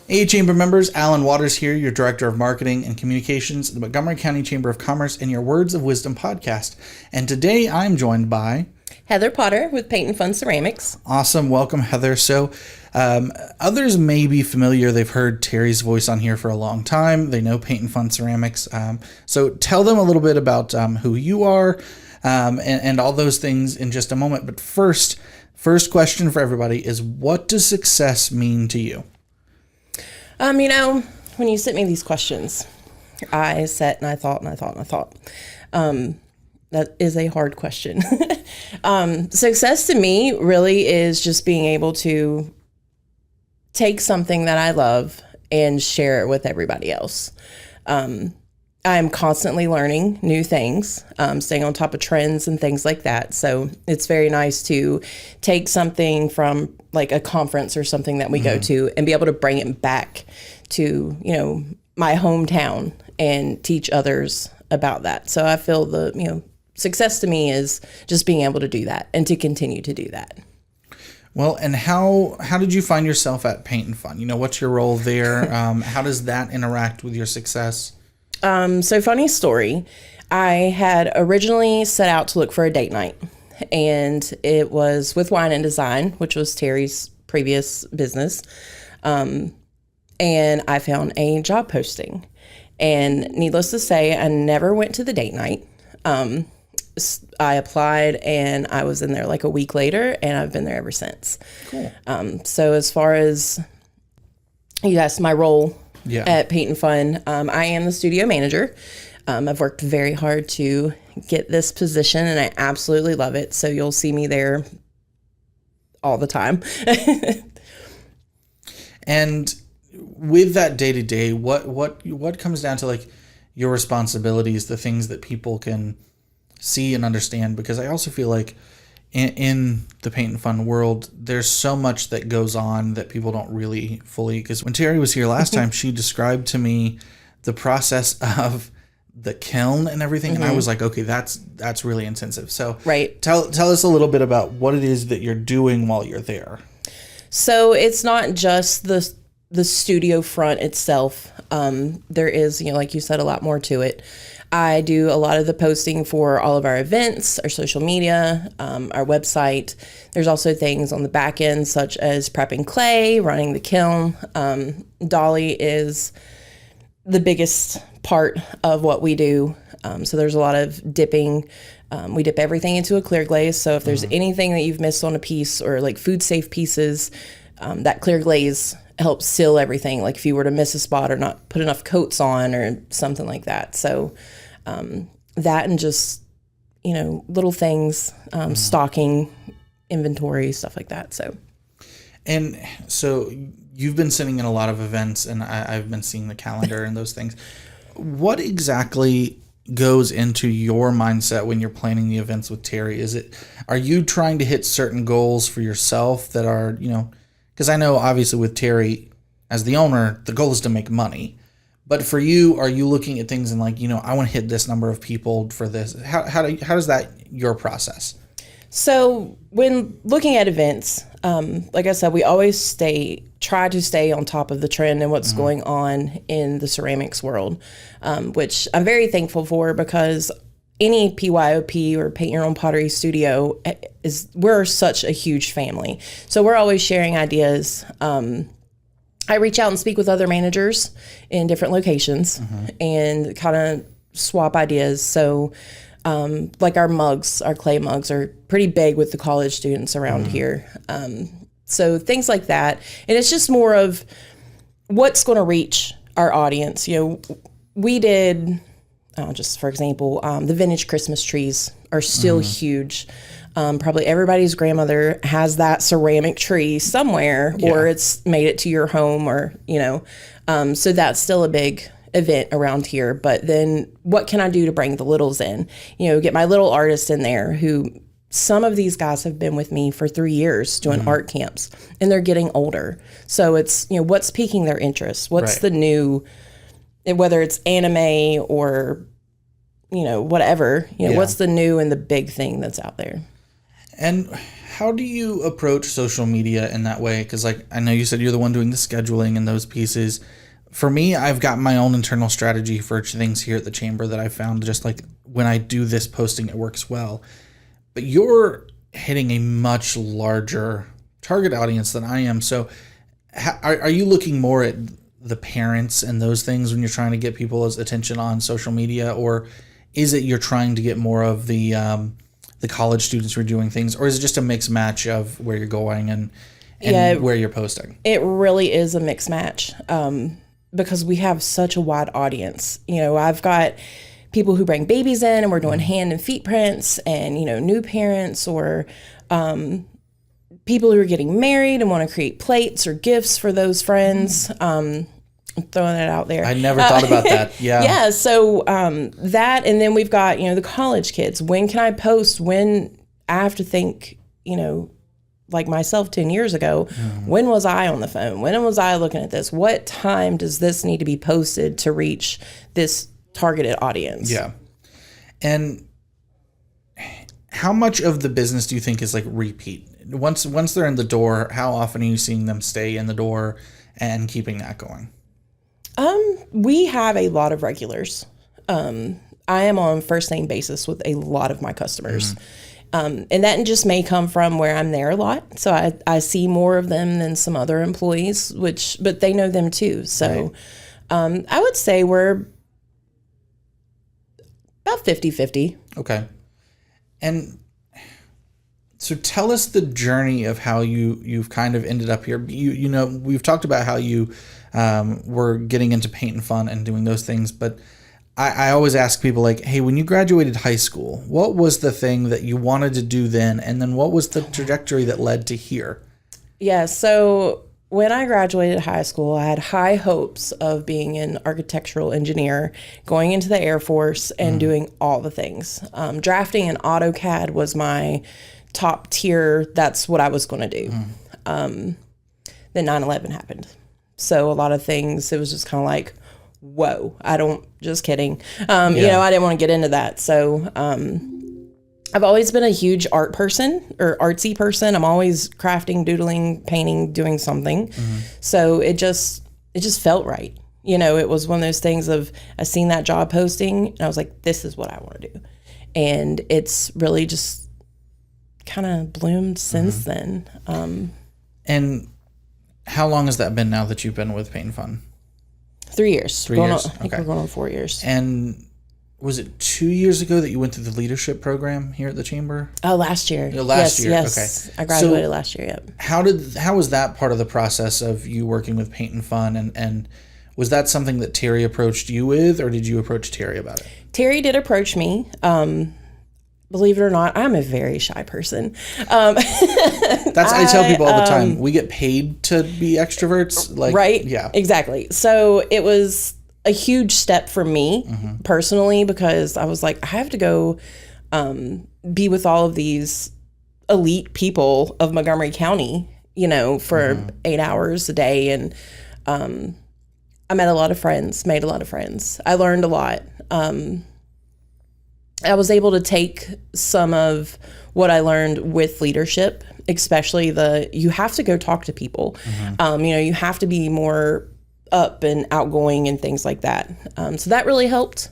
Hey, Chamber members, Alan Waters here, your Director of Marketing and Communications at the Montgomery County Chamber of Commerce and your Words of Wisdom podcast. And today I'm joined by Heather Potter with Paint and Fun Ceramics. Awesome. Welcome, Heather. So others may be familiar. They've heard Terry's voice on here for a long time. They know Paint and Fun Ceramics. So tell them a little bit about who you are and all those things in just a moment. But first question for everybody is, what does success mean to you? When you sent me these questions, I sat and I thought. That is a hard question. Success to me really is just being able to take something that I love and share it with everybody else. I'm constantly learning new things, staying on top of trends and things like that. So it's very nice to take something from like a conference or something that we go to and be able to bring it back to, my hometown and teach others about that. So I feel success to me is just being able to do that and to continue to do that. Well, and how did you find yourself at Paint and Fun? What's your role there? How does that interact with your success? So funny story. I had originally set out to look for a date night, and it was with Wine and Design, which was Terry's previous business. And I found a job posting, and needless to say, I never went to the date night. I applied and I was in there like a week later, and I've been there ever since. Cool. So as far as my role at Paint and Fun, I am the studio manager. I've worked very hard to get this position, and I absolutely love it. So you'll see me there all the time. And with that day to day, what comes down to like your responsibilities, the things that people can see and understand? Because I also feel like in the Paint and Fun world, there's so much that goes on that people don't really fully, because when Terry was here last time, she described to me the process of the kiln and everything. And I was like, okay, that's really intensive. So right. Tell us a little bit about what it is that you're doing while you're there. So it's not just the studio front itself. There is, like you said, a lot more to it. I do a lot of the posting for all of our events, our social media, our website. There's also things on the back end, such as prepping clay, running the kiln. Dolly is the biggest part of what we do. So there's a lot of dipping. We dip everything into a clear glaze. So if there's anything that you've missed on a piece, or like food safe pieces, that clear glaze helps seal everything. Like if you were to miss a spot or not put enough coats on or something like that. So that and just, little things, stocking, inventory, stuff like that. And so you've been sitting in a lot of events, and I've been seeing the calendar and those things. What exactly goes into your mindset when you're planning the events with Terry? Are you trying to hit certain goals for yourself that are, because I know obviously with Terry as the owner, the goal is to make money. But for you, are you looking at things and like, I want to hit this number of people for this? How does that, your process? So when looking at events, like I said, we always try to stay on top of the trend and what's going on in the ceramics world, which I'm very thankful for, because any PYOP or Paint Your Own Pottery studio we're such a huge family. So we're always sharing ideas. I reach out and speak with other managers in different locations and kind of swap ideas. So like our clay mugs are pretty big with the college students around here. So things like that. And it's just more of what's going to reach our audience. We did, just for example, the vintage Christmas trees are still huge. Probably everybody's grandmother has that ceramic tree somewhere, or it's made it to your home, or, so that's still a big event around here. But then what can I do to bring the littles in? Get my little artist in there, who some of these guys have been with me for 3 years doing art camps, and they're getting older. So it's, what's piquing their interest? What's the new, whether it's anime or, whatever, what's the new and the big thing that's out there? And how do you approach social media in that way? Because, like, I know you said you're the one doing the scheduling and those pieces. For me, I've got my own internal strategy for things here at the chamber that I found just like when I do this posting, it works well. But you're hitting a much larger target audience than I am. So, are you looking more at the parents and those things when you're trying to get people's attention on social media, or is it you're trying to get more of the college students who are doing things, or is it just a mixed match of where you're going and where you're posting? It really is a mixed match because we have such a wide audience. You know, I've got people who bring babies in and we're doing hand and feet prints, and, you know, new parents, or people who are getting married and want to create plates or gifts for those friends. I'm throwing that out there. I never thought about that. Yeah. Yeah. So that, and then we've got, you know, the college kids. When can I post? When I have to think, you know, like myself 10 years ago, when was I on the phone? When was I looking at this? What time does this need to be posted to reach this targeted audience? Yeah. And how much of the business do you think is like repeat? Once they're in the door, how often are you seeing them stay in the door and keeping that going? We have a lot of regulars. I am on first name basis with a lot of my customers. And that just may come from where I'm there a lot. So I see more of them than some other employees, but they know them too. So I would say we're about 50-50. Okay. And so tell us the journey of how you've kind of ended up here. You know, we've talked about how you were getting into paint and fun and doing those things, but I always ask people, like, hey, when you graduated high school, what was the thing that you wanted to do then? And then what was the trajectory that led to here? Yeah, so when I graduated high school, I had high hopes of being an architectural engineer, going into the Air Force and doing all the things. Drafting in AutoCAD was my top tier. That's what I was going to do. Then 9/11 happened. So a lot of things, it was just kind of like, whoa, just kidding. You know, I didn't want to get into that. So I've always been a huge art person or artsy person. I'm always crafting, doodling, painting, doing something. So it just felt right. You know, it was one of those things of, I seen that job posting and I was like, this is what I want to do. And it's really just kind of bloomed since then. And how long has that been now that you've been with Paint and Fun? 3 years. 3 years. I think we're going on 4 years. And was it 2 years ago that you went through the leadership program here at the chamber? Oh, last year. Last year. Yes. Okay. I graduated last year. Yep. How was that part of the process of you working with Paint and Fun? And was that something that Terry approached you with, or did you approach Terry about it? Terry did approach me. Believe it or not, I'm a very shy person. I tell people all the time, we get paid to be extroverts. Like, right? Yeah. Exactly. So it was a huge step for me personally, because I was like, I have to go be with all of these elite people of Montgomery County, you know, for 8 hours a day. And I met a lot of friends, made a lot of friends. I learned a lot. I was able to take some of what I learned with leadership, especially you have to go talk to people. You know, you have to be more up and outgoing and things like that. So that really helped.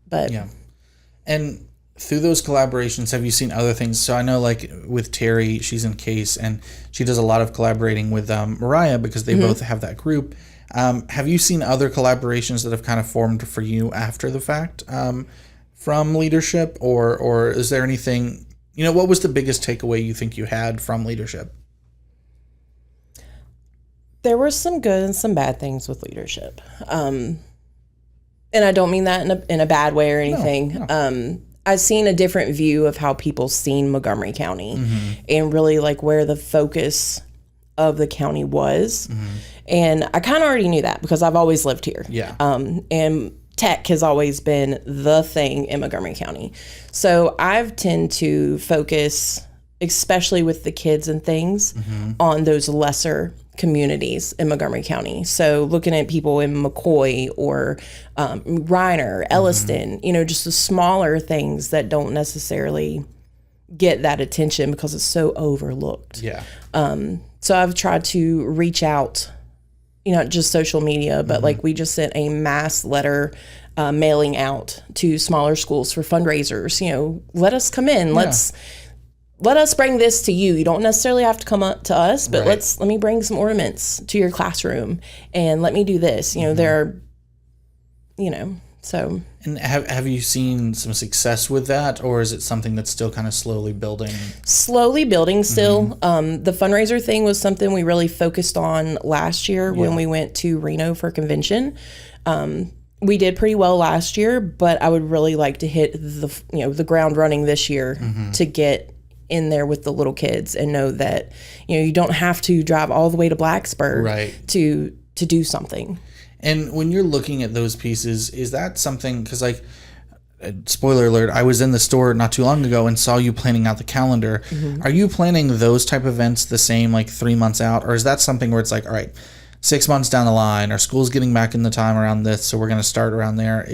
But yeah. And through those collaborations, have you seen other things? So I know, like with Terry, she's in Case, and she does a lot of collaborating with Mariah because they both have that group. Have you seen other collaborations that have kind of formed for you after the fact? From leadership, or is there anything, you know, what was the biggest takeaway you think you had from leadership? There were some good and some bad things with leadership. And I don't mean that in a bad way or anything. No. I've seen a different view of how people seen Montgomery County and really like where the focus of the county was. And I kind of already knew that because I've always lived here. Yeah. And tech has always been the thing in Montgomery County. So I've tend to focus, especially with the kids and things, on those lesser communities in Montgomery County. So looking at people in McCoy or Reiner, Elliston, you know, just the smaller things that don't necessarily get that attention because it's so overlooked. Yeah. So I've tried to reach out, not just social media, but like we just sent a mass letter mailing out to smaller schools for fundraisers. Let us come in. Let us bring this to you. You don't necessarily have to come up to us, but let me bring some ornaments to your classroom, and let me do this. There are, so. And have you seen some success with that, or is it something that's still kind of slowly building? Slowly building still. The fundraiser thing was something we really focused on last year when we went to Reno for convention. We did pretty well last year, but I would really like to hit the ground running this year to get in there with the little kids and know that you don't have to drive all the way to Blacksburg to do something. And when you're looking at those pieces, is that something, because like, spoiler alert, I was in the store not too long ago and saw you planning out the calendar. Are you planning those type of events the same, like 3 months out? Or is that something where it's like, all right, 6 months down the line, our school's getting back in the time around this, so we're going to start around there?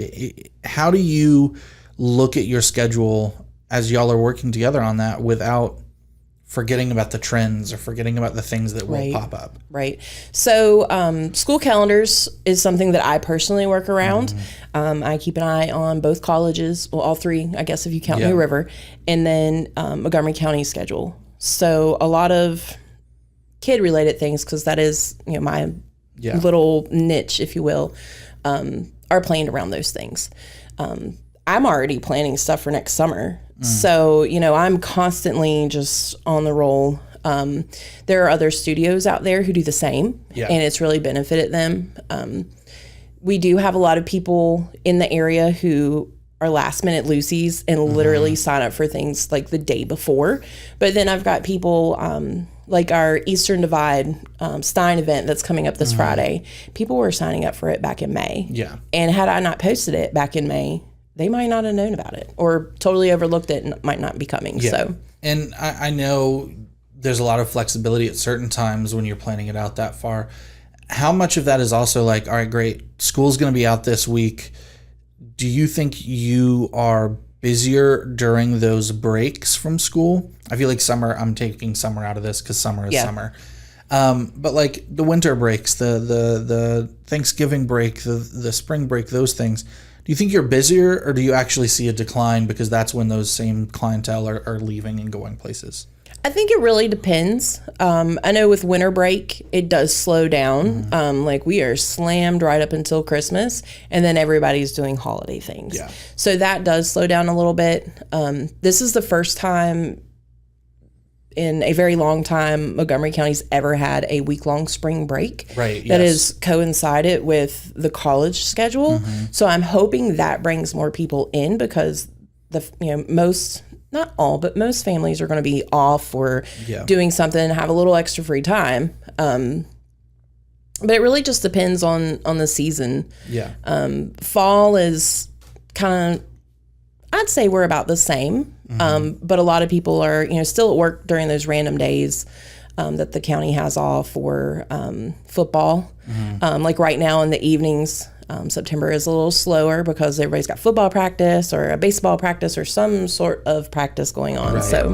How do you look at your schedule as y'all are working together on that without forgetting about the trends or forgetting about the things that will pop up? Right. So school calendars is something that I personally work around. I keep an eye on both colleges, well, all three, I guess, if you count New River, and then Montgomery County's schedule. So a lot of kid-related things, because that is my little niche, if you will, are planned around those things. I'm already planning stuff for next summer. So, I'm constantly just on the roll. There are other studios out there who do the same, and it's really benefited them. We do have a lot of people in the area who are last minute Lucy's and literally sign up for things like the day before. But then I've got people like our Eastern Divide Stein event that's coming up this Friday. People were signing up for it back in May. Yeah. And had I not posted it back in May, they might not have known about it or totally overlooked it and might not be coming. Yeah. So, and I know there's a lot of flexibility at certain times when you're planning it out that far. How much of that is also like, all right, great, school's going to be out this week. Do you think you are busier during those breaks from school? I feel like summer, I'm taking summer out of this because summer is summer. But like the winter breaks, the Thanksgiving break, the spring break, those things, do you think you're busier, or do you actually see a decline because that's when those same clientele are leaving and going places? I think it really depends. I know with winter break, it does slow down. Like we are slammed right up until Christmas, and then everybody's doing holiday things. Yeah. So that does slow down a little bit. This is the first time in a very long time Montgomery County's ever had a week-long spring break. Right. That has coincided with the college schedule. So I'm hoping that brings more people in because most, not all, but most families are going to be off or doing something, have a little extra free time. But it really just depends on the season. Yeah. Fall is kind of, I'd say we're about the same. But a lot of people are, still at work during those random days that the county has off for football. Like right now in the evenings, September is a little slower because everybody's got football practice or a baseball practice or some sort of practice going on. Right. So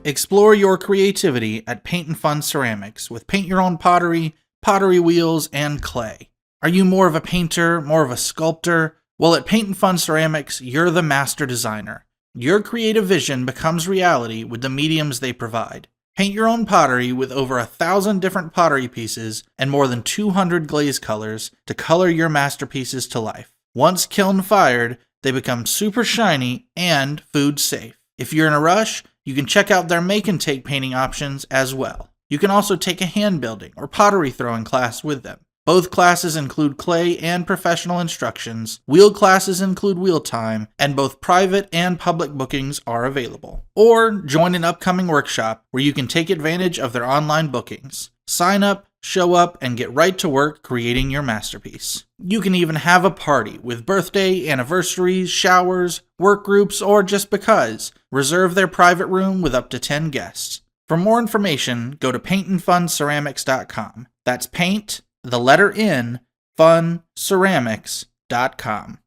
explore your creativity at Paint and Fun Ceramics with paint your own pottery, pottery wheels, and clay. Are you more of a painter, more of a sculptor? Well, at Paint and Fun Ceramics, you're the master designer. Your creative vision becomes reality with the mediums they provide. Paint your own pottery with over 1,000 different pottery pieces and more than 200 glaze colors to color your masterpieces to life. Once kiln fired, they become super shiny and food safe. If you're in a rush, you can check out their make and take painting options as well. You can also take a hand building or pottery throwing class with them. Both classes include clay and professional instructions, wheel classes include wheel time, and both private and public bookings are available. Or join an upcoming workshop where you can take advantage of their online bookings. Sign up, show up, and get right to work creating your masterpiece. You can even have a party with birthday, anniversaries, showers, work groups, or just because. Reserve their private room with up to 10 guests. For more information, go to paintandfunceramics.com. That's paint, the letter N, funceramics.com.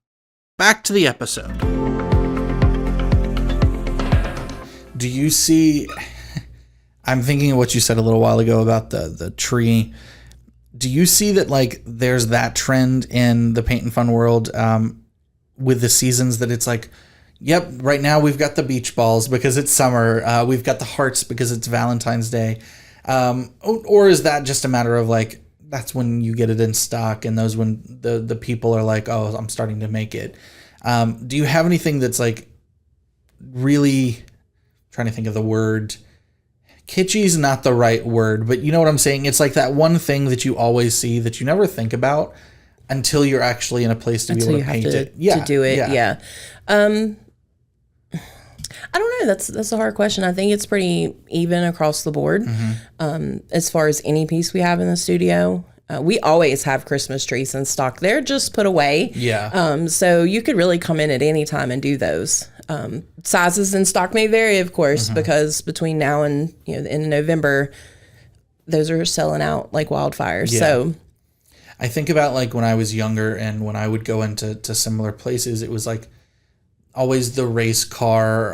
Back to the episode. Do you see? I'm thinking of what you said a little while ago about the tree. Do you see that like there's that trend in the paint and fun world with the seasons that it's like, yep, right now we've got the beach balls because it's summer. We've got the hearts because it's Valentine's Day. Or is that just a matter of like, that's when you get it in stock and those when the people are like, oh, I'm starting to make it. Do you have anything that's like really trying to think of the word? Kitschy is not the right word, but you know what I'm saying? It's like that one thing that you always see that you never think about until you're actually in a place to be able to paint it. To do it. Yeah. I don't know. That's a hard question. I think it's pretty even across the board. As far as any piece we have in the studio. We always have Christmas trees in stock. They're just put away. Yeah. So you could really come in at any time and do those. Sizes in stock may vary, of course, because between now and the end of November, those are selling out like wildfires. Yeah. So I think about like when I was younger and when I would go into similar places, it was like always the race car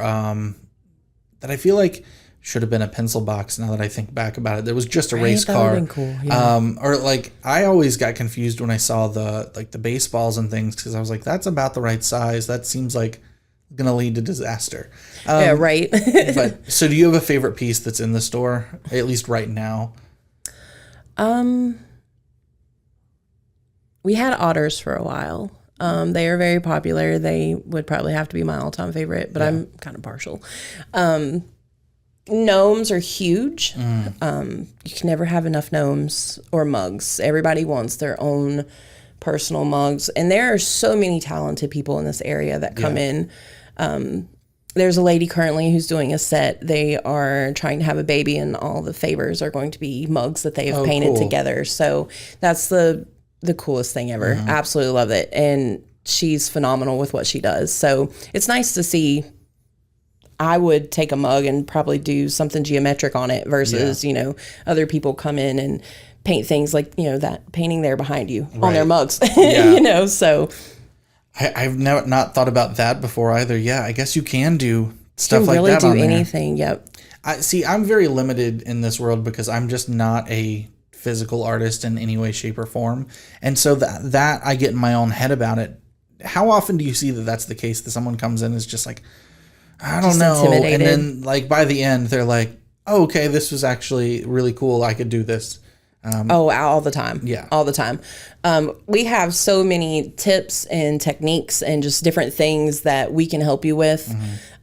that I feel like should have been a pencil box. Now that I think back about it, there was just a race that car. would've been cool, yeah. Or like I always got confused when I saw the baseballs and things because I was like, that's about the right size. That seems like going to lead to disaster. Yeah, right. But so do you have a favorite piece that's in the store, at least right now? We had otters for a while. They are very popular. They would probably have to be my all-time favorite, but I'm kind of partial. Gnomes are huge. You can never have enough gnomes or mugs. Everybody wants their own personal mugs. And there are so many talented people in this area that come in. There's a lady currently who's doing a set. They are trying to have a baby, and all the favors are going to be mugs that they have painted together. So that's the coolest thing ever. Absolutely love it. And she's phenomenal with what she does. So it's nice to see. I would take a mug and probably do something geometric on it versus, other people come in and paint things like, that painting there behind you on their mugs, so. I've never not thought about that before either. Yeah, I guess you can do stuff like really that on do there. anything. Yep. I'm very limited in this world because I'm just not a physical artist in any way, shape, or form, and so that I get in my own head about it. How often do you see that that's the case? That someone comes in and is just like, I don't know, and then like by the end they're like, oh, okay, this was actually really cool. I could do this. All the time. Yeah. All the time. We have so many tips and techniques and just different things that we can help you with.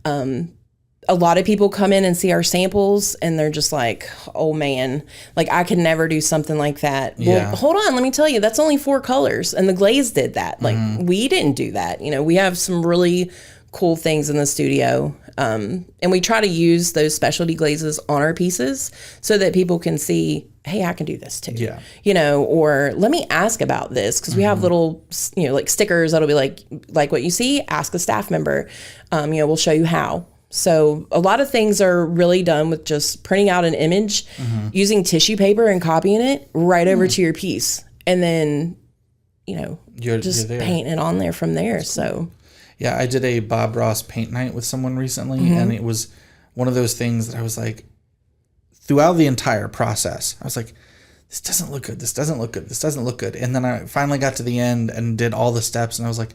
A lot of people come in and see our samples and they're just like, oh man, like I could never do something like that. Well, hold on, let me tell you, that's only 4 colors and the glaze did that. Like we didn't do that. We have some really cool things in the studio. And we try to use those specialty glazes on our pieces so that people can see, hey, I can do this too. Yeah. Or let me ask about this because we have little, like stickers that'll be like what you see, ask a staff member. We'll show you how. So a lot of things are really done with just printing out an image, using tissue paper and copying it right over to your piece. And then, you're painting it on there from there. So. Yeah, I did a Bob Ross paint night with someone recently, and it was one of those things that I was like, throughout the entire process, I was like, this doesn't look good, this doesn't look good, this doesn't look good. And then I finally got to the end and did all the steps, and I was like,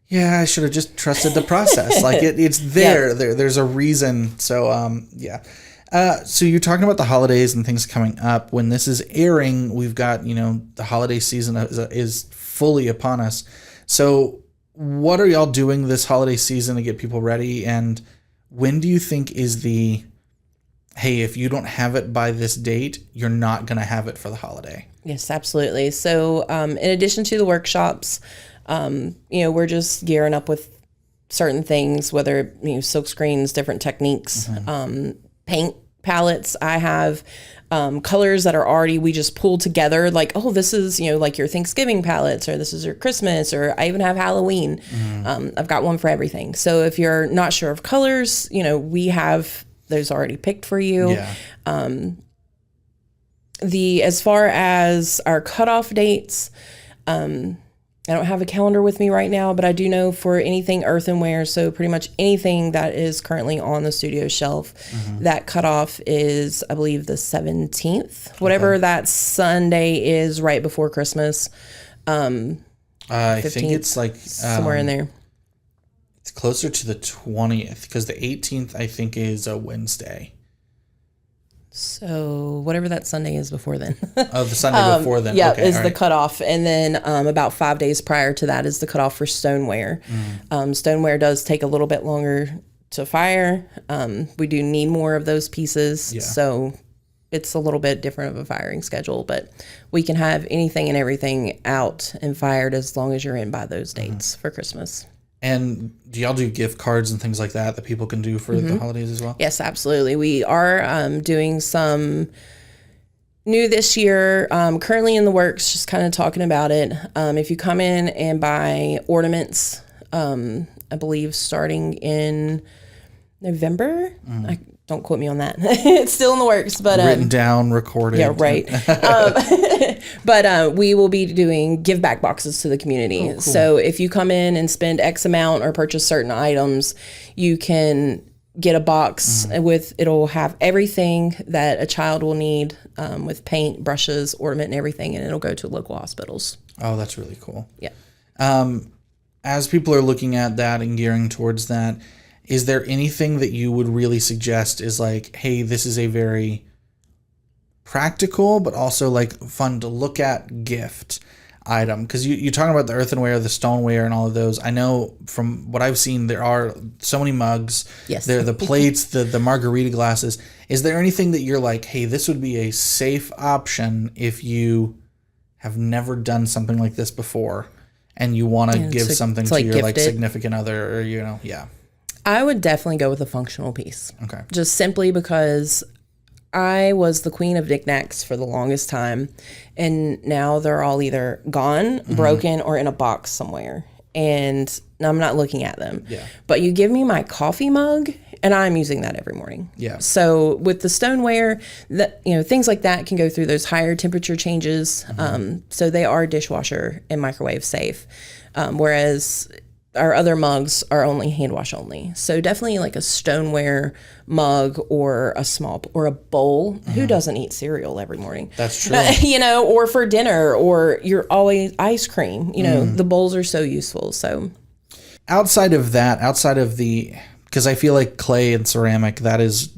yeah, I should have just trusted the process. Like, it's there. There's a reason. So, yeah. So you're talking about the holidays and things coming up. When this is airing, we've got, the holiday season is fully upon us. So what are y'all doing this holiday season to get people ready? And when do you think is hey, if you don't have it by this date, you're not going to have it for the holiday? Yes, absolutely. So in addition to the workshops, we're just gearing up with certain things, whether, silk screens, different techniques, paint palettes. I have colors that are already, we just pull together like, oh, this is, like your Thanksgiving palettes, or this is your Christmas, or I even have Halloween. I've got one for everything. So if you're not sure of colors, we have those already picked for you. Yeah. As far as our cutoff dates, I don't have a calendar with me right now, but I do know for anything earthenware, so pretty much anything that is currently on the studio shelf, that cutoff is, I believe, the 17th, whatever that Sunday is right before Christmas. I think it's like somewhere in there. It's closer to the 20th because the 18th, I think, is a Wednesday. So whatever that Sunday is before then. Oh, the Sunday before then. Yeah, okay, is the cutoff. And then about 5 days prior to that is the cutoff for stoneware. Stoneware does take a little bit longer to fire. We do need more of those pieces. Yeah. So it's a little bit different of a firing schedule. But we can have anything and everything out and fired as long as you're in by those dates for Christmas. And do y'all do gift cards and things like that that people can do for the holidays as well? Yes, absolutely. We are doing some new this year, currently in the works, just kind of talking about it. If you come in and buy ornaments, I believe starting in November, don't quote me on that. It's still in the works, but written down, recorded. Yeah, right. But we will be doing give back boxes to the community. Oh, cool. So if you come in and spend X amount or purchase certain items, you can get a box with, it'll have everything that a child will need with paint, brushes, ornament, and everything, and it'll go to local hospitals. Oh, that's really cool. Yeah. As people are looking at that and gearing towards that, is there anything that you would really suggest is like, hey, this is a very practical but also like fun to look at gift item? Because you're talking about the earthenware, the stoneware, and all of those. I know from what I've seen, there are so many mugs. Yes. There are the plates, the margarita glasses. Is there anything that you're like, hey, this would be a safe option if you have never done something like this before and you want to give something to your like significant other or, yeah. I would definitely go with a functional piece. Okay. Just simply because I was the queen of knickknacks for the longest time, and now they're all either gone, broken, or in a box somewhere, and I'm not looking at them. Yeah. But you give me my coffee mug, and I'm using that every morning. Yeah. So with the stoneware, things like that can go through those higher temperature changes. So they are dishwasher and microwave safe, whereas our other mugs are only hand wash only. So definitely like a stoneware mug or a bowl. Who doesn't eat cereal every morning? That's true. Or for dinner, or you're always ice cream. The bowls are so useful. So outside of the, because I feel like clay and ceramic, that is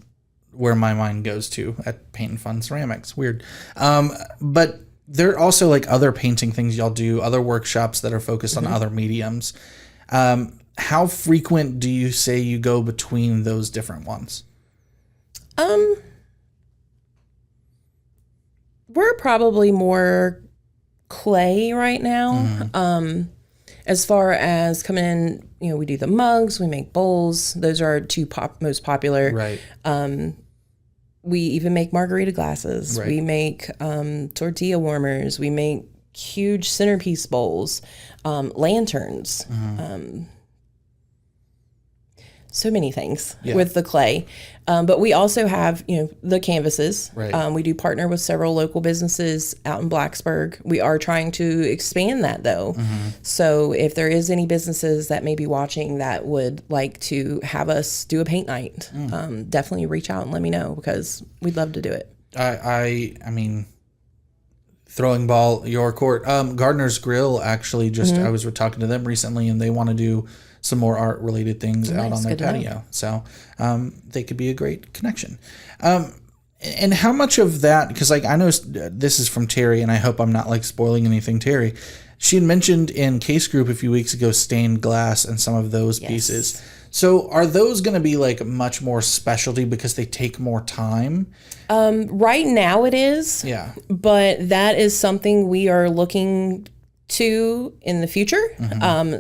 where my mind goes to at Paint and Fun Ceramics. Weird. But there are also like other painting things y'all do, other workshops that are focused on other mediums. How frequent do you say you go between those different ones? We're probably more clay right now. As far as coming in, we do the mugs, we make bowls. Those are our two most popular. Right. We even make margarita glasses. Right. We make tortilla warmers. We make huge centerpiece bowls, lanterns, so many things with the clay. But we also have, the canvases. Right. We do partner with several local businesses out in Blacksburg. We are trying to expand that though. So if there is any businesses that may be watching that would like to have us do a paint night, definitely reach out and let me know because we'd love to do it. I mean, throwing ball your court. Gardner's Grill actually just I was talking to them recently, and they want to do some more art related things out on their patio. So they could be a great connection. And how much of that? Because I know this is from Terry, and I hope I'm not like spoiling anything. Terry, she had mentioned in Case Group a few weeks ago stained glass and some of those pieces. So are those going to be like much more specialty because they take more time? Right now it is. Yeah. But that is something we are looking to in the future.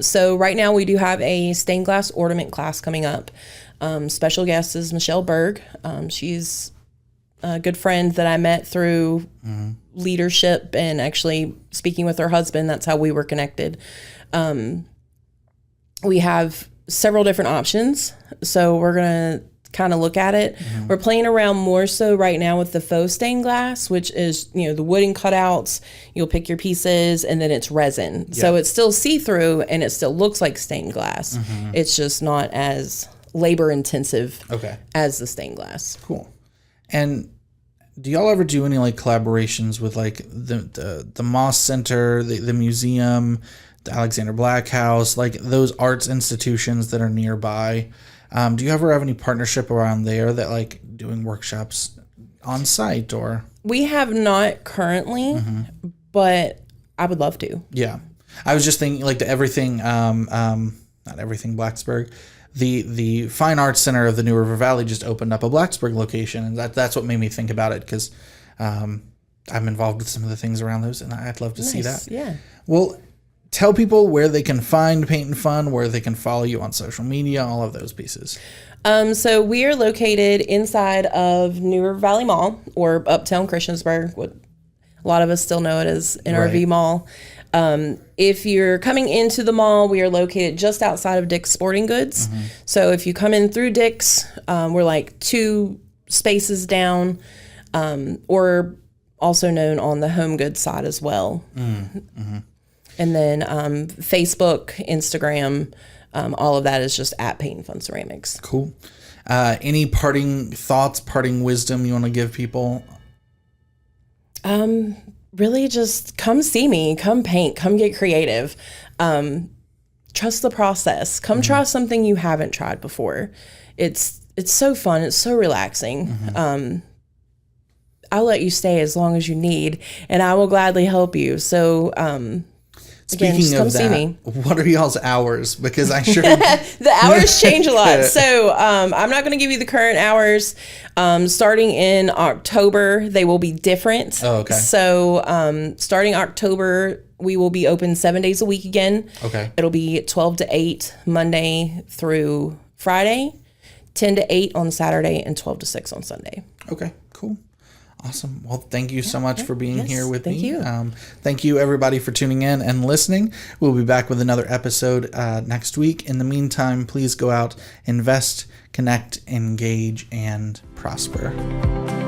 So right now we do have a stained glass ornament class coming up. Special guest is Michelle Berg. She's a good friend that I met through leadership and actually speaking with her husband. That's how we were connected. We have several different options. So we're going to kind of look at it. We're playing around more so right now with the faux stained glass, which is, the wooden cutouts. You'll pick your pieces and then it's resin. So it's still see-through and it still looks like stained glass. It's just not as labor intensive as the stained glass. Cool. And do y'all ever do any like collaborations with like the Moss Center, the museum, the Alexander Black House, like those arts institutions that are nearby? Do you ever have any partnership around there that like doing workshops on site or? We have not currently, but I would love to. Yeah. I was just thinking like not everything Blacksburg. The Fine Arts Center of the New River Valley just opened up a Blacksburg location, and that's what made me think about it because I'm involved with some of the things around those, and I'd love to see that. Yeah. Well, tell people where they can find Paint and Fun, where they can follow you on social media, all of those pieces. So we are located inside of New River Valley Mall, or Uptown Christiansburg, what a lot of us still know it as NRV Mall. If you're coming into the mall, we are located just outside of Dick's Sporting Goods. So if you come in through Dick's, we're like 2 spaces down, or also known on the home goods side as well. And then Facebook, Instagram, all of that is just at Paint and Fun Ceramics. Cool. Any parting thoughts, parting wisdom you want to give people? Really just come see me, come paint, come get creative. Trust the process. Come try something you haven't tried before. It's so fun. It's so relaxing. I'll let you stay as long as you need, and I will gladly help you. So, Speaking of that, what are y'all's hours? Because I sure the hours change a lot. So I'm not going to give you the current hours. Starting in October, they will be different. Oh, okay. So starting October, we will be open 7 days a week again. Okay. It'll be 12 to 8 Monday through Friday, 10 to 8 on Saturday, and 12 to 6 on Sunday. Okay, cool. Awesome. Well, thank you so much for being here with me. Thank you. Thank you, everybody, for tuning in and listening. We'll be back with another episode next week. In the meantime, please go out, invest, connect, engage, and prosper.